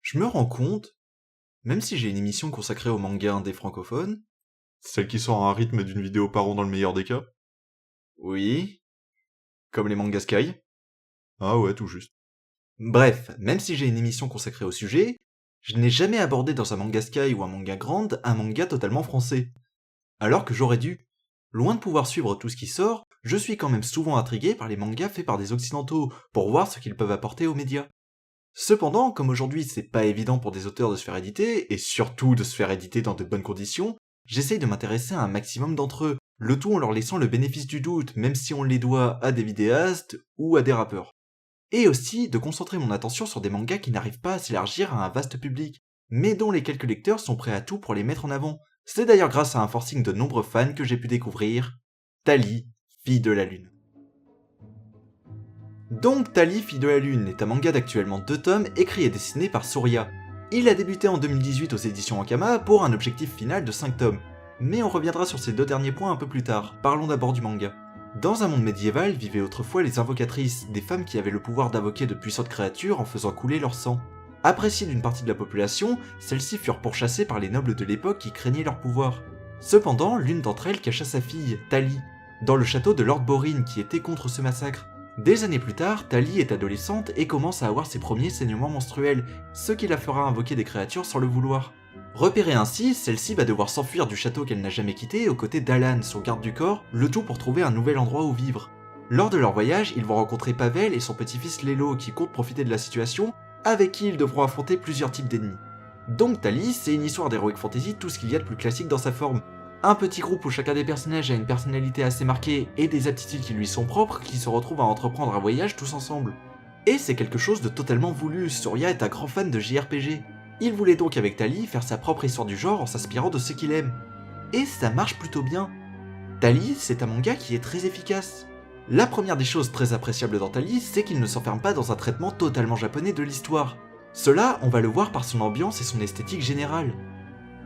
Je me rends compte, même si j'ai une émission consacrée au manga indé francophone, Celle qui sort à un rythme d'une vidéo par an dans le meilleur des cas. oui, comme les mangas Sky. Ah ouais, tout juste. Bref, même si j'ai une émission consacrée au sujet, je n'ai jamais abordé dans un manga Sky ou un manga Grande un manga totalement français. Alors que j'aurais dû. Loin de pouvoir suivre tout ce qui sort, je suis quand même souvent intrigué par les mangas faits par des occidentaux, pour voir ce qu'ils peuvent apporter aux médias. Cependant, comme aujourd'hui c'est pas évident pour des auteurs de se faire éditer, et surtout de se faire éditer dans de bonnes conditions, j'essaye de m'intéresser à un maximum d'entre eux, le tout en leur laissant le bénéfice du doute, même si on les doit à des vidéastes ou à des rappeurs. Et aussi de concentrer mon attention sur des mangas qui n'arrivent pas à s'élargir à un vaste public, mais dont les quelques lecteurs sont prêts à tout pour les mettre en avant. C'est d'ailleurs grâce à un forcing de nombreux fans que j'ai pu découvrir Tali, fille de la lune. Donc Tali, fille de la lune est un manga d'actuellement 2 tomes écrit et dessiné par Surya. Il a débuté en 2018 aux éditions Ankama pour un objectif final de 5 tomes. Mais on reviendra sur ces 2 derniers points un peu plus tard, parlons d'abord du manga. Dans un monde médiéval vivaient autrefois les invocatrices, des femmes qui avaient le pouvoir d'invoquer de puissantes créatures en faisant couler leur sang. Appréciées d'une partie de la population, celles-ci furent pourchassées par les nobles de l'époque qui craignaient leur pouvoir. Cependant, l'une d'entre elles cacha sa fille, Tali, dans le château de Lord Borin qui était contre ce massacre. Des années plus tard, Tali est adolescente et commence à avoir ses premiers saignements menstruels, ce qui la fera invoquer des créatures sans le vouloir. Repérée ainsi, celle-ci va devoir s'enfuir du château qu'elle n'a jamais quitté aux côtés d'Alan, son garde du corps, le tout pour trouver un nouvel endroit où vivre. Lors de leur voyage, ils vont rencontrer Pavel et son petit-fils Lelo qui comptent profiter de la situation, avec qui ils devront affronter plusieurs types d'ennemis. Donc Tali, c'est une histoire d'heroic fantasy, tout ce qu'il y a de plus classique dans sa forme. Un petit groupe où chacun des personnages a une personnalité assez marquée et des aptitudes qui lui sont propres qui se retrouvent à entreprendre un voyage tous ensemble. Et c'est quelque chose de totalement voulu, Surya est un grand fan de JRPG. Il voulait donc avec Tali faire sa propre histoire du genre en s'inspirant de ce qu'il aime. Et ça marche plutôt bien. Tali, c'est un manga qui est très efficace. La première des choses très appréciables dans Tali, c'est qu'il ne s'enferme pas dans un traitement totalement japonais de l'histoire. Cela, on va le voir par son ambiance et son esthétique générale.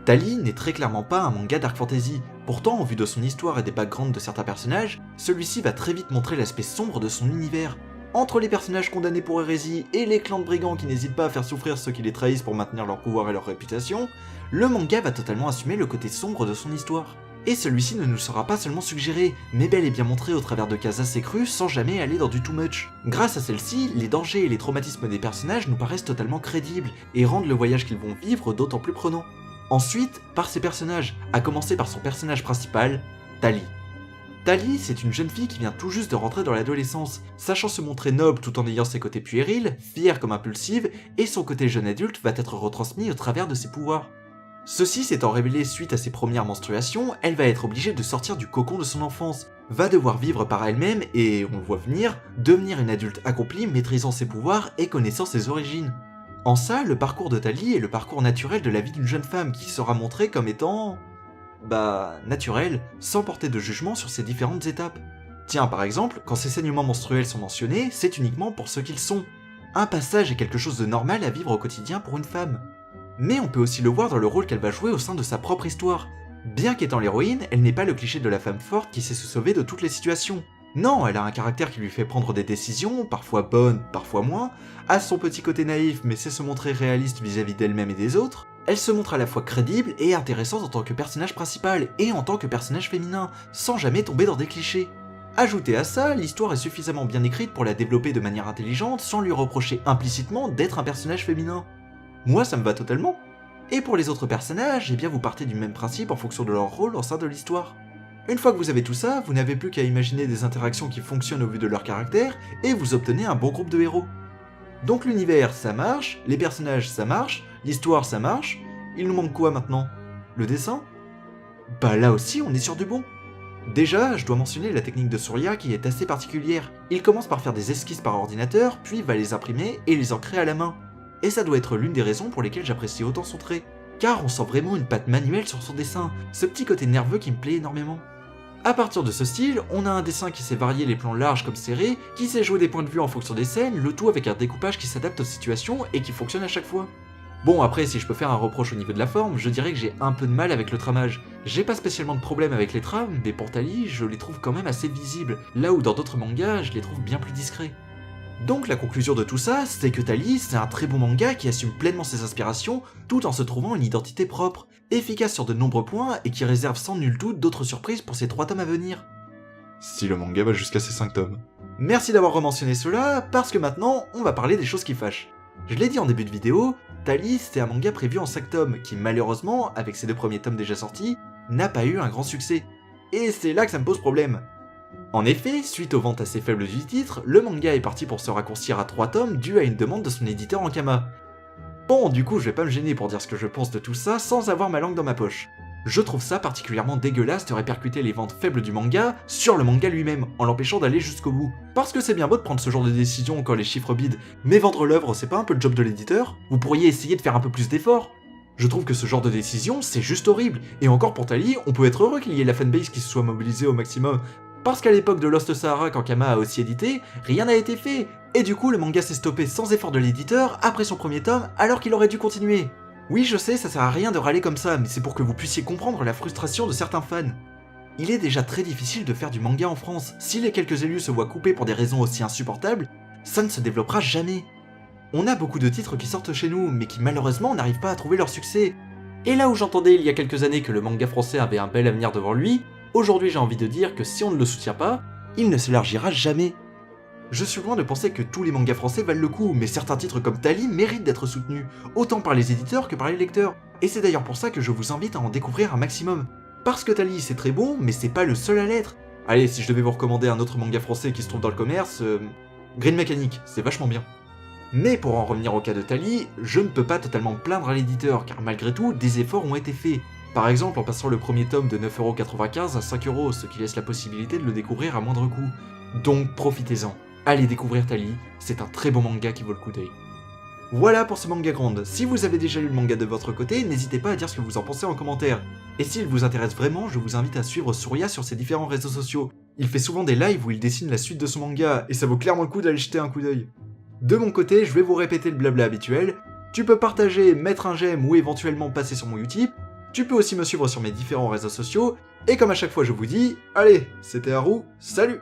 Tali n'est très clairement pas un manga dark fantasy, pourtant en vue de son histoire et des backgrounds de certains personnages, celui-ci va très vite montrer l'aspect sombre de son univers. Entre les personnages condamnés pour hérésie et les clans de brigands qui n'hésitent pas à faire souffrir ceux qui les trahissent pour maintenir leur pouvoir et leur réputation, le manga va totalement assumer le côté sombre de son histoire. Et celui-ci ne nous sera pas seulement suggéré, mais bel et bien montré au travers de cases assez crues sans jamais aller dans du too much. Grâce à celle-ci, les dangers et les traumatismes des personnages nous paraissent totalement crédibles et rendent le voyage qu'ils vont vivre d'autant plus prenant. Ensuite, par ses personnages, à commencer par son personnage principal, Tali. Tali, c'est une jeune fille qui vient tout juste de rentrer dans l'adolescence, sachant se montrer noble tout en ayant ses côtés puérils, fière comme impulsive, et son côté jeune adulte va être retransmis au travers de ses pouvoirs. Ceci s'étant révélé suite à ses premières menstruations, elle va être obligée de sortir du cocon de son enfance, va devoir vivre par elle-même et, on le voit venir, devenir une adulte accomplie maîtrisant ses pouvoirs et connaissant ses origines. En ça, le parcours de Tali est le parcours naturel de la vie d'une jeune femme qui sera montrée comme étant... naturel, sans porter de jugement sur ses différentes étapes. Tiens, par exemple, quand ses saignements menstruels sont mentionnés, c'est uniquement pour ce qu'ils sont. Un passage est quelque chose de normal à vivre au quotidien pour une femme. Mais on peut aussi le voir dans le rôle qu'elle va jouer au sein de sa propre histoire. Bien qu'étant l'héroïne, elle n'est pas le cliché de la femme forte qui sait se sauver de toutes les situations. Non, elle a un caractère qui lui fait prendre des décisions, parfois bonnes, parfois moins, a son petit côté naïf mais sait se montrer réaliste vis-à-vis d'elle-même et des autres, elle se montre à la fois crédible et intéressante en tant que personnage principal et en tant que personnage féminin, sans jamais tomber dans des clichés. Ajoutez à ça, l'histoire est suffisamment bien écrite pour la développer de manière intelligente sans lui reprocher implicitement d'être un personnage féminin. Moi ça me va totalement. Et pour les autres personnages, eh bien vous partez du même principe en fonction de leur rôle au sein de l'histoire. Une fois que vous avez tout ça, vous n'avez plus qu'à imaginer des interactions qui fonctionnent au vu de leur caractère, et vous obtenez un bon groupe de héros. Donc l'univers, ça marche, les personnages, ça marche, l'histoire, ça marche, il nous manque quoi maintenant? Le dessin? Bah là aussi, on est sur du bon. Déjà, je dois mentionner la technique de Surya qui est assez particulière. Il commence par faire des esquisses par ordinateur, puis va les imprimer et les ancrer à la main. Et ça doit être l'une des raisons pour lesquelles j'apprécie autant son trait. Car on sent vraiment une patte manuelle sur son dessin, ce petit côté nerveux qui me plaît énormément. A partir de ce style, on a un dessin qui sait varier les plans larges comme serrés, qui sait jouer des points de vue en fonction des scènes, le tout avec un découpage qui s'adapte aux situations et qui fonctionne à chaque fois. Bon après, si je peux faire un reproche au niveau de la forme, je dirais que j'ai un peu de mal avec le tramage. J'ai pas spécialement de problème avec les trames, mais pour Tali, je les trouve quand même assez visibles, là où dans d'autres mangas, je les trouve bien plus discrets. Donc la conclusion de tout ça, c'est que Tali, c'est un très bon manga qui assume pleinement ses inspirations, tout en se trouvant une identité propre, efficace sur de nombreux points et qui réserve sans nul doute d'autres surprises pour ses 3 tomes à venir. Si le manga va jusqu'à ses 5 tomes. Merci d'avoir rementionné cela, parce que maintenant, on va parler des choses qui fâchent. Je l'ai dit en début de vidéo, Tali, c'est un manga prévu en 5 tomes, qui malheureusement, avec ses 2 premiers tomes déjà sortis, n'a pas eu un grand succès. Et c'est là que ça me pose problème. En effet, suite aux ventes assez faibles du titre, le manga est parti pour se raccourcir à 3 tomes dû à une demande de son éditeur Ankama. Bon, du coup, je vais pas me gêner pour dire ce que je pense de tout ça sans avoir ma langue dans ma poche. Je trouve ça particulièrement dégueulasse de répercuter les ventes faibles du manga sur le manga lui-même, en l'empêchant d'aller jusqu'au bout. Parce que c'est bien beau de prendre ce genre de décision quand les chiffres bident, mais vendre l'œuvre, c'est pas un peu le job de l'éditeur? Vous pourriez essayer de faire un peu plus d'efforts. Je trouve que ce genre de décision, c'est juste horrible, et encore pour Tali, on peut être heureux qu'il y ait la fanbase qui se soit mobilisée au maximum, parce qu'à l'époque de Lost Sahara, quand Kama a aussi édité, rien n'a été fait, et du coup le manga s'est stoppé sans effort de l'éditeur après son premier tome, alors qu'il aurait dû continuer. Oui, je sais, ça sert à rien de râler comme ça, mais c'est pour que vous puissiez comprendre la frustration de certains fans. Il est déjà très difficile de faire du manga en France. Si les quelques élus se voient coupés pour des raisons aussi insupportables, ça ne se développera jamais. On a beaucoup de titres qui sortent chez nous, mais qui malheureusement n'arrivent pas à trouver leur succès. Et là où j'entendais il y a quelques années que le manga français avait un bel avenir devant lui, aujourd'hui j'ai envie de dire que si on ne le soutient pas, il ne s'élargira jamais. Je suis loin de penser que tous les mangas français valent le coup, mais certains titres comme Tali méritent d'être soutenus, autant par les éditeurs que par les lecteurs. Et c'est d'ailleurs pour ça que je vous invite à en découvrir un maximum. Parce que Tali c'est très bon, mais c'est pas le seul à l'être. Allez, si je devais vous recommander un autre manga français qui se trouve dans le commerce, Green Mechanic, c'est vachement bien. Mais pour en revenir au cas de Tali, je ne peux pas totalement me plaindre à l'éditeur, car malgré tout, des efforts ont été faits. Par exemple en passant le premier tome de 9,95€ à 5€, ce qui laisse la possibilité de le découvrir à moindre coût. Donc profitez-en. Allez découvrir Tali, c'est un très bon manga qui vaut le coup d'œil. Voilà pour ce manga grande. Si vous avez déjà lu le manga de votre côté, n'hésitez pas à dire ce que vous en pensez en commentaire. Et s'il vous intéresse vraiment, je vous invite à suivre Surya sur ses différents réseaux sociaux. Il fait souvent des lives où il dessine la suite de son manga, et ça vaut clairement le coup d'aller jeter un coup d'œil. De mon côté, je vais vous répéter le blabla habituel. Tu peux partager, mettre un j'aime ou éventuellement passer sur mon Utip. Tu peux aussi me suivre sur mes différents réseaux sociaux. Et comme à chaque fois je vous dis, allez, c'était Haru, salut!